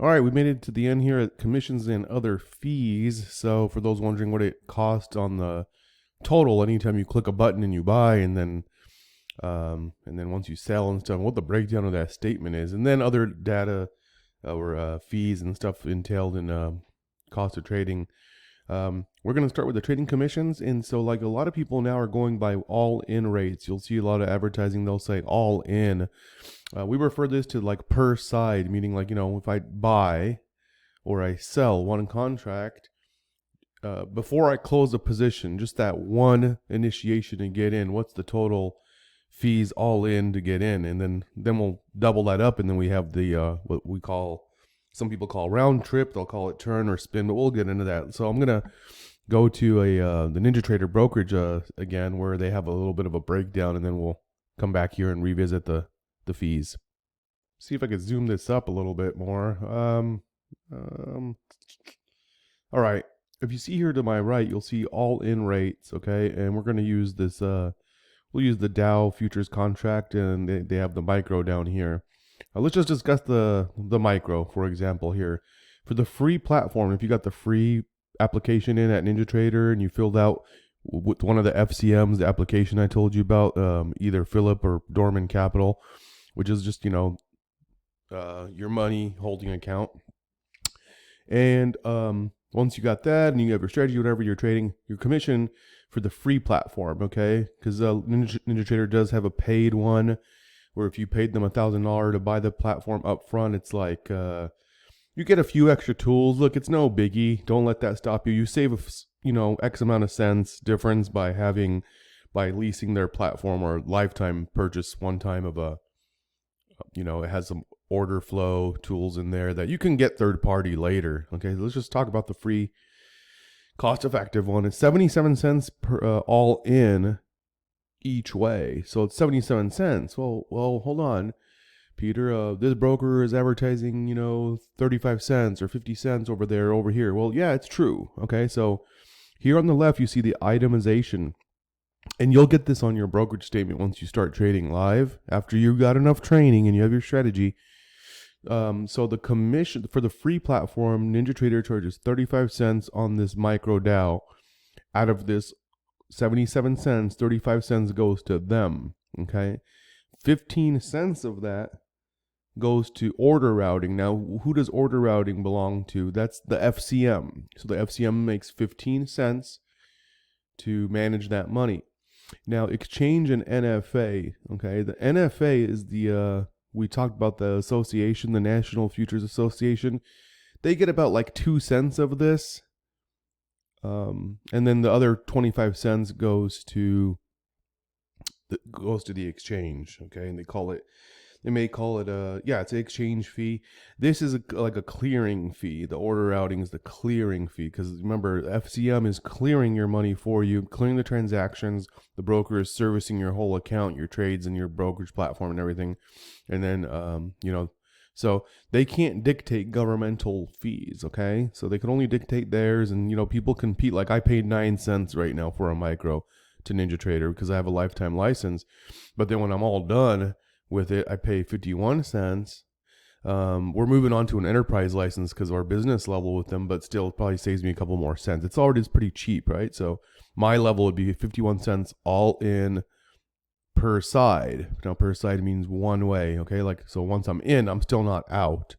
All right, we made it to the end here at commissions and other fees. So for those wondering what it costs on the total, anytime you click a button and you buy, and then once you sell and stuff, what the breakdown of that statement is, and then other data or fees and stuff entailed in cost of trading. We're going to start with the trading commissions. And so like a lot of people now are going by all in rates. You'll see a lot of advertising. They'll say all in. We refer this to like per side, meaning like, if I buy or I sell one contract, before I close a position, just that one initiation to get in, what's the total fees all in to get in? And then we'll double that up. And then we have the, what we call, some people call round trip, they'll call it turn or spin, but we'll get into that. So I'm going to go to the NinjaTrader Brokerage again, where they have a little bit of a breakdown, and then we'll come back here and revisit the fees. See if I could zoom this up a little bit more. All right. If you see here to my right, you'll see all in rates, okay? And we're going to use this, we'll use the Dow futures contract, and they have the micro down here. Let's just discuss the micro, for example, here. For the free platform, if you got the free application in at NinjaTrader and you filled out with one of the FCMs, the application I told you about, either Phillip or Dorman Capital, which is just, your money holding account. And once you got that and you have your strategy, whatever you're trading, your commission for the free platform, okay? Because NinjaTrader does have a paid one, where if you paid them $1,000 to buy the platform up front, it's like you get a few extra tools. Look, it's no biggie. Don't let that stop you. You save X amount of cents difference by leasing their platform, or lifetime purchase one time of it has some order flow tools in there that you can get third party later. Okay, let's just talk about the free cost effective one. It's 77 cents per all in each way. So it's 77 cents. Well, hold on, Peter. This broker is advertising, 35 cents or 50 cents over here. Well, yeah, it's true. Okay, so here on the left, you see the itemization, and you'll get this on your brokerage statement once you start trading live, after you got enough training and you have your strategy. So the commission for the free platform, NinjaTrader charges 35 cents on this micro Dow. Out of this 77 cents, 35 cents goes to them, okay? 15 cents of that goes to order routing. Now, who does order routing belong to? That's the FCM. So the FCM makes 15 cents to manage that money. Now, exchange and NFA, okay? The NFA is we talked about the association, the National Futures Association. They get about like 2 cents of this. And then the other 25 cents goes to the exchange, okay? And they may call it it's an exchange fee. This is like a clearing fee. The order routing is the clearing fee, because remember, FCM is clearing your money for you, clearing the transactions. The broker is servicing your whole account, your trades, and your brokerage platform and everything. And then so they can't dictate governmental fees, okay? So they can only dictate theirs, and people compete. Like I paid 9 cents right now for a micro to NinjaTrader because I have a lifetime license. But then when I'm all done with it, I pay 51 cents. We're moving on to an enterprise license because of our business level with them, but still it probably saves me a couple more cents. It's already pretty cheap, right? So my level would be 51 cents all in per side. Now per side means one way, okay? So once I'm in, I'm still not out.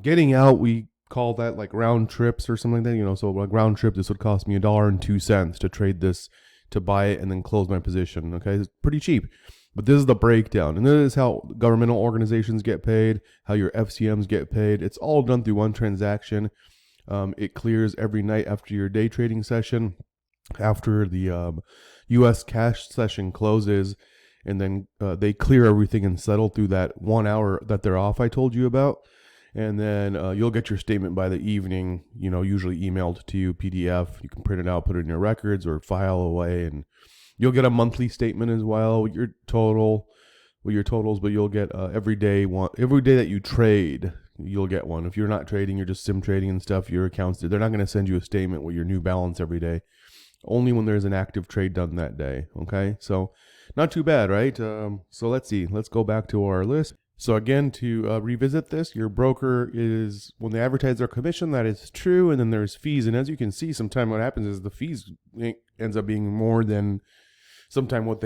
Getting out, we call that like round trips or something like that, so like round trip, this would cost me $1.02 to trade this, to buy it and then close my position, okay? It's pretty cheap. But this is the breakdown, and this is how governmental organizations get paid, how your FCMs get paid. It's all done through one transaction. It clears every night after your day trading session, after the U.S. cash session closes, and then they clear everything and settle through that 1 hour that they're off I told you about. And then you'll get your statement by the evening, usually emailed to you, PDF. You can print it out, put it in your records, or file away, and you'll get a monthly statement as well with your totals, but you'll get every day that you trade, you'll get one. If you're not trading, you're just sim trading and stuff, your accounts, they're not going to send you a statement with your new balance every day. Only when there's an active trade done that day, okay? So not too bad, right? So let's see. Let's go back to our list. So again, to revisit this, your broker is, when they advertise their commission, that is true, and then there's fees. And as you can see, sometimes what happens is the fees ends up being more than sometimes what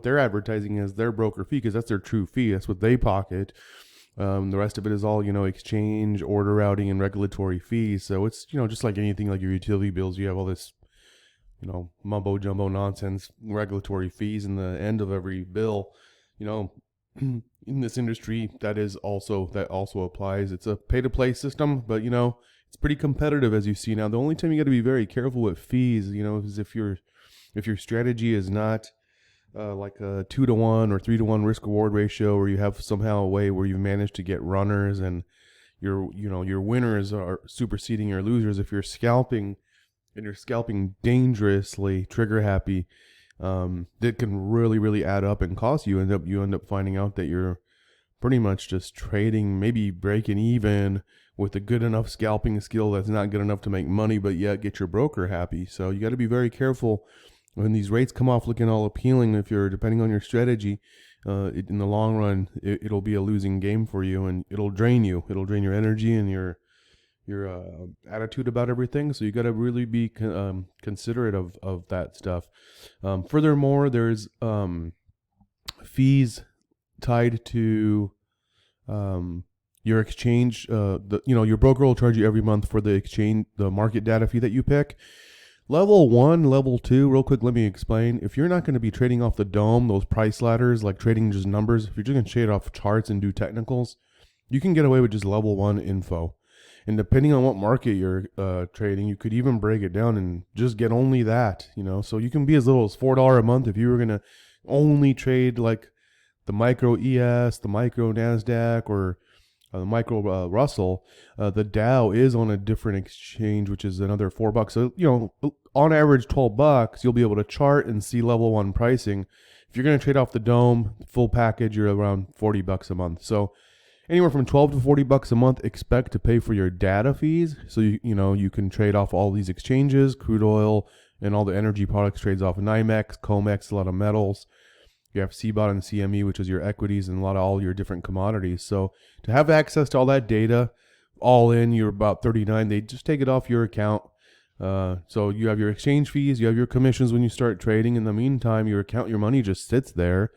they're advertising as their broker fee, because that's their true fee. That's what they pocket. The rest of it is all, exchange, order routing, and regulatory fees. So it's, just like anything, like your utility bills, you have all this, mumbo jumbo nonsense, regulatory fees in the end of every bill. In this industry, that also applies. It's a pay to play system, but it's pretty competitive, as you see now. The only time you got to be very careful with fees, is if your strategy is not like a 2-to-1 or 3-to-1 risk reward ratio, where you have somehow a way where you've managed to get runners and your winners are superseding your losers. If you're scalping and you're scalping dangerously, trigger happy, that can really, really add up and cost you. You end up finding out that you're pretty much just trading, maybe breaking even with a good enough scalping skill that's not good enough to make money, but yet get your broker happy. So you got to be very careful when these rates come off looking all appealing. If you're depending on your strategy, in the long run, it'll be a losing game for you, and it'll drain you. It'll drain your energy and your attitude about everything. So you got to really be considerate of that stuff. Furthermore, there's fees tied to your exchange. Your broker will charge you every month for the market data fee that you pick. Level 1, level 2, real quick, let me explain. If you're not going to be trading off the dome, those price ladders, like trading just numbers, if you're just going to trade off charts and do technicals, you can get away with just level 1 info. And depending on what market you're trading, you could even break it down and just get only that, So you can be as little as $4 a month if you were going to only trade like the micro ES, the micro NASDAQ, or the micro Russell. The Dow is on a different exchange, which is another $4. So, on average $12, you'll be able to chart and see level 1 pricing. If you're going to trade off the dome, full package, you're around $40 a month. So anywhere from $12 to $40 a month, expect to pay for your data fees. So you can trade off all these exchanges, crude oil, and all the energy products trades off NYMEX, COMEX, a lot of metals. You have CBOT and CME, which is your equities, and a lot of all your different commodities. So to have access to all that data, all in, you're about $39. They just take it off your account. So you have your exchange fees, you have your commissions when you start trading. In the meantime, your money just sits there.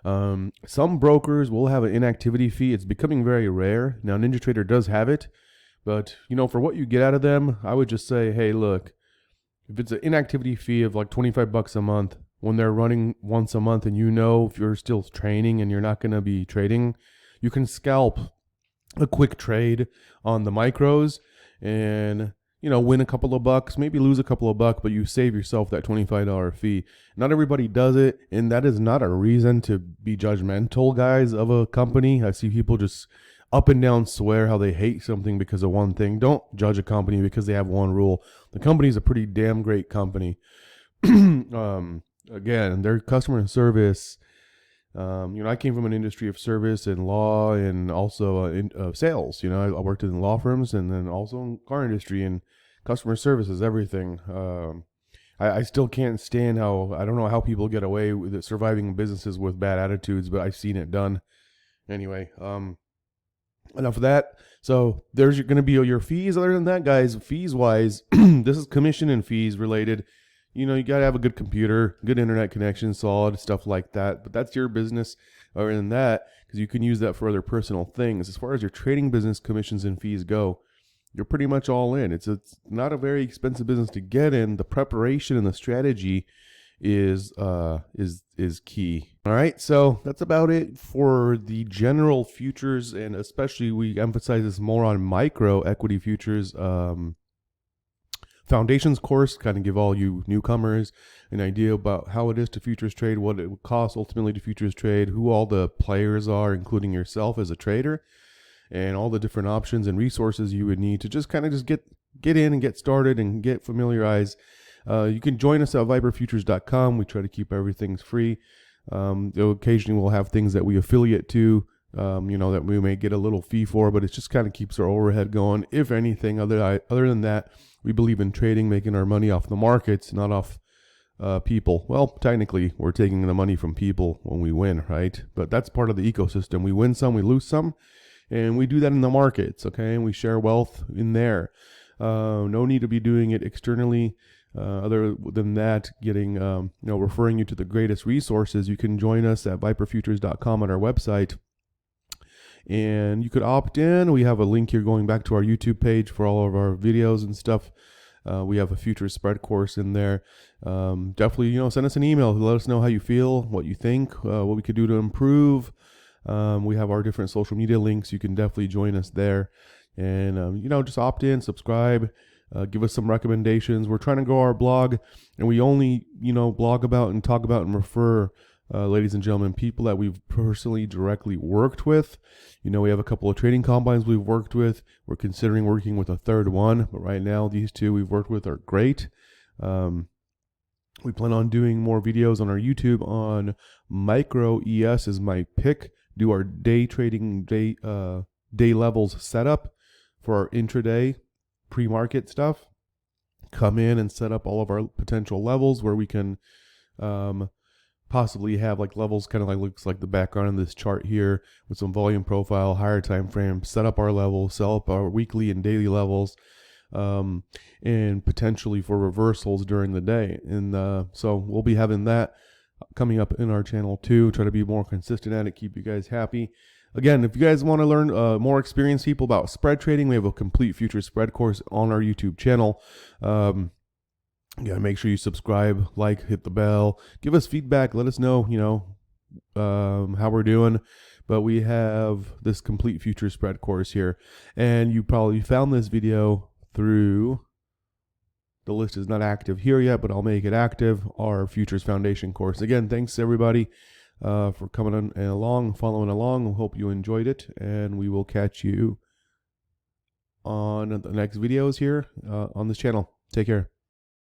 Some brokers will have an inactivity fee. It's becoming very rare. Now, NinjaTrader does have it, but for what you get out of them, I would just say, hey, look, if it's an inactivity fee of like $25 a month, when they're running once a month, and if you're still training and you're not going to be trading, you can scalp a quick trade on the micros and win a couple of bucks, maybe lose a couple of bucks, but you save yourself that $25 fee. Not everybody does it, and that is not a reason to be judgmental, guys, of a company. I see people just up and down swear how they hate something because of one thing. Don't judge a company because they have one rule. The company is a pretty damn great company. Again, their customer service, I came from an industry of service and law, and also in sales. I worked in law firms, and then also in car industry, and customer service is everything. I still can't stand I don't know how people get away with surviving businesses with bad attitudes, but I've seen it done. Anyway, enough of that. So there's going to be your fees. Other than that, guys, fees wise, this is commission and fees related. You got to have a good computer, good internet connection, solid stuff like that. But that's your business. Other than that, because you can use that for other personal things. As far as your trading business commissions and fees go, you're pretty much all in. It's not a very expensive business to get in. The preparation and the strategy is key. All right, so that's about it for the general futures, and especially we emphasize this more on micro equity futures. Foundations course, kind of give all you newcomers an idea about how it is to futures trade, what it would cost ultimately to futures trade, who all the players are, including yourself as a trader, and all the different options and resources you would need to just get in and get started and get familiarized. You can join us at viperfutures.com. We try to keep everything free. Occasionally we'll have things that we affiliate to, that we may get a little fee for, but it just kind of keeps our overhead going. If anything, other than that, we believe in trading, making our money off the markets, not off people. Well, technically, we're taking the money from people when we win, right? But that's part of the ecosystem. We win some, we lose some, and we do that in the markets, okay? And we share wealth in there. No need to be doing it externally. Other than that, getting, referring you to the greatest resources. You can join us at viperfutures.com on our website. And you could opt in. We have a link here going back to our YouTube page for all of our videos and stuff. We have a futures spread course in there. Definitely, send us an email. Let us know how you feel, what you think, what we could do to improve. We have our different social media links. You can definitely join us there. And, just opt in, subscribe, give us some recommendations. We're trying to grow our blog, and we only, blog about and talk about and refer, ladies and gentlemen, people that we've personally directly worked with. We have a couple of trading combines we've worked with. We're considering working with a third one, but right now these two we've worked with are great. We plan on doing more videos on our YouTube on micro ES is my pick. Do our day trading day levels setup for our intraday pre-market stuff. Come in and set up all of our potential levels where we can possibly have like levels, kind of like looks like the background in this chart here with some volume profile, higher time frame, set up our levels, sell up our weekly and daily levels, and potentially for reversals during the day. And so we'll be having that coming up in our channel too. Try to be more consistent at it, keep you guys happy. Again, if you guys want to learn more experienced people about spread trading, we have a complete futures spread course on our YouTube channel. Make sure you subscribe, like, hit the bell, give us feedback, let us know, how we're doing. But we have this complete future spread course here, and you probably found this video through, the list is not active here yet, but I'll make it active, our Futures Foundation course. Again, thanks everybody for coming along, following along. We hope you enjoyed it, and we will catch you on the next videos here on this channel. Take care.